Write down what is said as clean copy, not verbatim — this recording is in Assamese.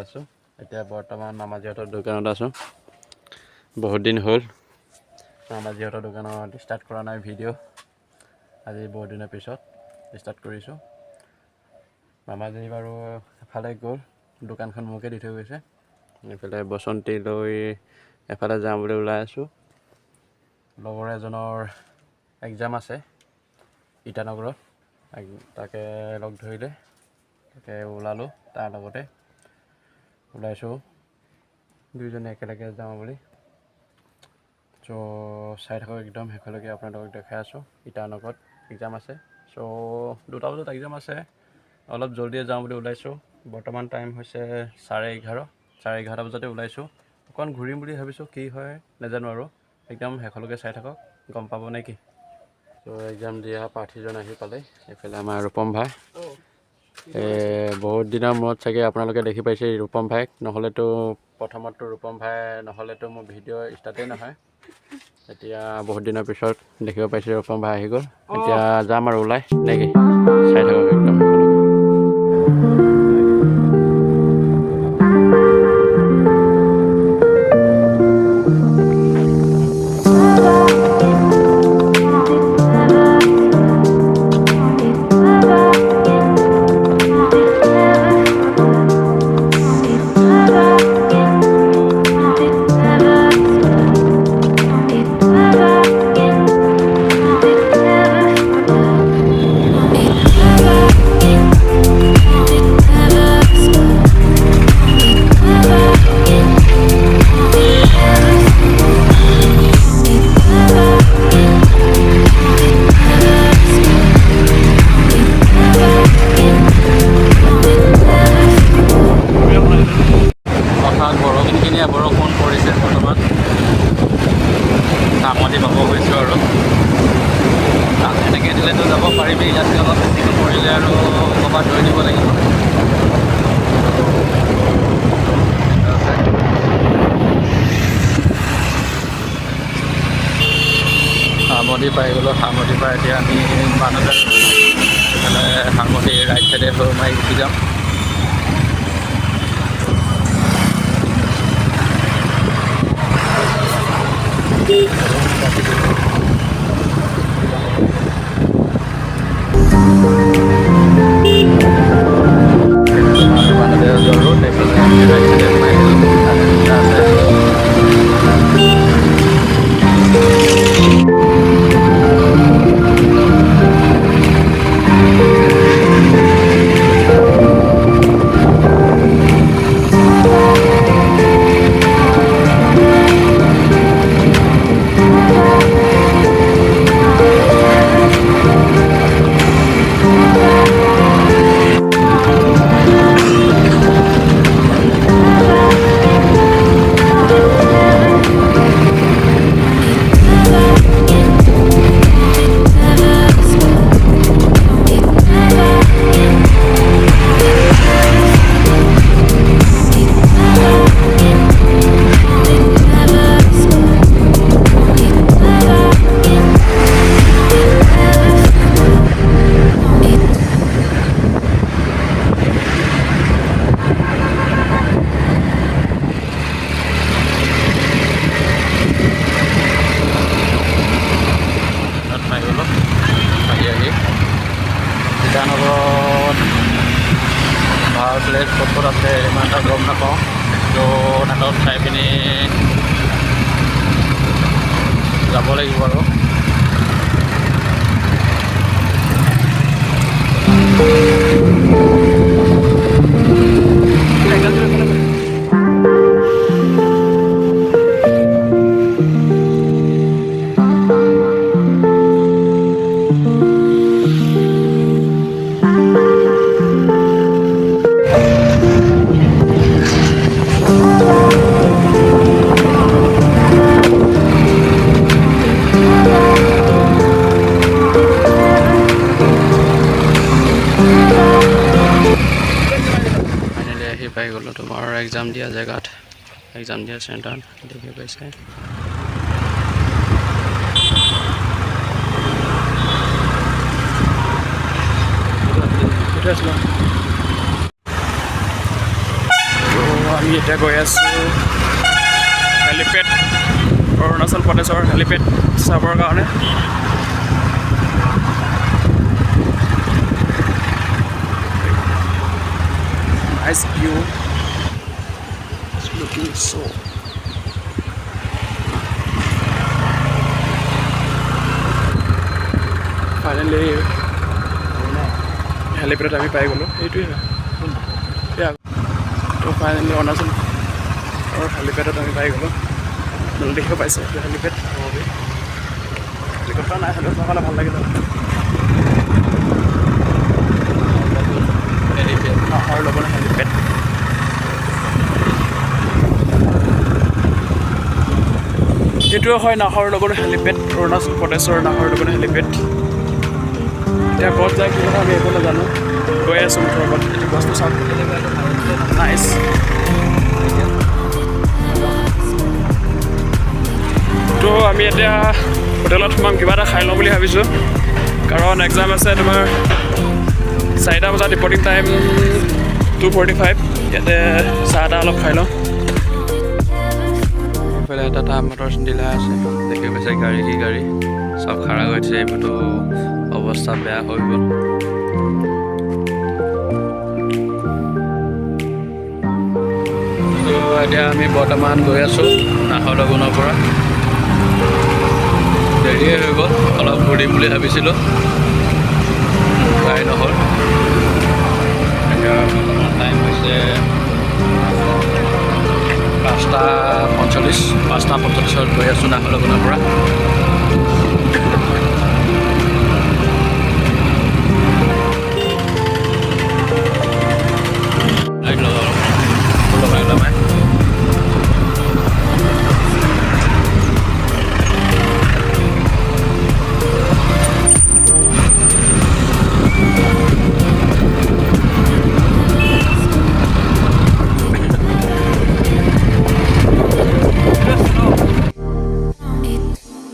আছোঁ। এতিয়া বৰ্তমান মামাজীহঁতৰ দোকানত আছোঁ। বহুত দিন হ'ল মামাজীহঁতৰ দোকানত ষ্টাৰ্ট কৰা নাই ভিডিঅ'। আজি বহুত দিনৰ পিছত ষ্টাৰ্ট কৰিছোঁ। মামাজী বাৰু এফালে গ'ল, দোকানখন মোকে দি থৈ গৈছে। এইফালে বসন্তী লৈ এফালে যাওঁ বুলি ওলাই আছোঁ। লগৰ এজনৰ এক্সাম আছে ইটানগৰত, তাকে লগ ধৰিলে, তাকে ওলালোঁ। তাৰ লগতে ওলাইছোঁ দুইজনে একেলগে যাওঁ বুলি। চ' চাই থাকক একদম শেষলৈকে, আপোনালোকক দেখাই আছোঁ। ইটানগৰত এক্সাম আছে, চ' 2টা বজাত এক্সাম আছে। অলপ জল্দিয়ে যাওঁ বুলি ওলাইছোঁ। বৰ্তমান টাইম হৈছে 11:30 বজাতে ওলাইছোঁ। অকণ ঘূৰিম বুলি ভাবিছোঁ, কি হয় নাজানো আৰু। একদম শেষলৈকে চাই থাকক, গম পাব নে কি। ত' এক্সাম দিয়া প্ৰাৰ্থীজন আহি পালে। এইফালে আমাৰ ৰূপম ভাই, বহুত দিনৰ মূৰত চাগে আপোনালোকে দেখি পাইছে ৰূপম ভাইক। নহ'লেতো প্ৰথমততো ৰূপম ভাই নহ'লেতো মোৰ ভিডিঅ' ষ্টাৰ্টেই নহয়। এতিয়া বহুত দিনৰ পিছত দেখিব পাইছে ৰূপম ভাই আহি গ'ল। এতিয়া যাম আৰু ওলাই নেকি, চাই থাকক একদম শেষলৈকে। বৰষুণ পৰিছে বৰ্তমান, নামতি পাব গৈছোঁ আৰু এনেকৈ দিলেতো যাব পাৰিবি। ইয়াতকৈ অলপ বেছিকৈ পৰিলে আৰু ক'ৰবাত ধৰি দিব লাগিব। হামতি পাই গ'লোঁ। হামতি পাই এতিয়া আমি মানুহজন হামতি ৰাইট চাইডে হৈ মাৰি গুচি যাম। ইটানগৰত ভাল প্লেচ ক'ত আছে ইমান এটা গম নাপাওঁ। ত' তাত চাই পিনি যাব লাগিব আৰু। পাই গ'লোঁ তোমাৰ এক্সাম দিয়া জেগাত, এক্সাম দিয়া চেণ্টাৰত দেখি পাইছে। এতিয়া গৈ আছোঁ হেলিপেড, অৰুণাচল প্ৰদেশৰ হেলিপেড চাবৰ কাৰণে। Nice view. It's looking so. Finally, helipad আমি পাই গ'লো। এইটোৱে তো ফাইনেলি অৰুণাচল আৰু হেলিপেডত আমি পাই গ'লো। দেখিব পাইছে এইটো হেলিপেড কথা নাই, হ'লেও চাবলৈ ভাল লাগিল। নাহৰলগুন হেলিপেড। এইটোৱে হয় নাহৰলগুন হেলিপেড, অৰুণাচল প্ৰদেশৰ নাহৰলগুন হেলিপেড। এতিয়া ক'ত যায় কি কথা আমি একো নাজানো, গৈ আছোঁ মুঠৰ ওপৰত। এইটো বস্তু চাওক, নাইচ। তো আমি এতিয়া হোটেলত সোমাম, কিবা এটা খাই লওঁ বুলি ভাবিছোঁ, কাৰণ এক্সাম আছে তোমাৰ 4টা বজাত, ৰিপৰ্টিং টাইম 2:45। ইয়াতে চাহ এটা অলপ খাই লওঁ। এইফালে এটা মটৰ ডিলাৰ আছে, দেখি পাইছে গাড়ী চব খাৰা গৈছে। এইবোৰতো অৱস্থা বেয়া হৈ গ'ল। তো এতিয়া আমি বৰ্তমান গৈ আছোঁ নাহৰলগুনৰ পৰা। দেৰিয়ে হৈ গ'ল, অলপ ঘূৰিম বুলি ভাবিছিলোঁ, ঘূৰাই নহ'ল। এতিয়া টাইম হৈছে 5:45 গৈ আছোঁ নাহৰলগুনৰ পৰা।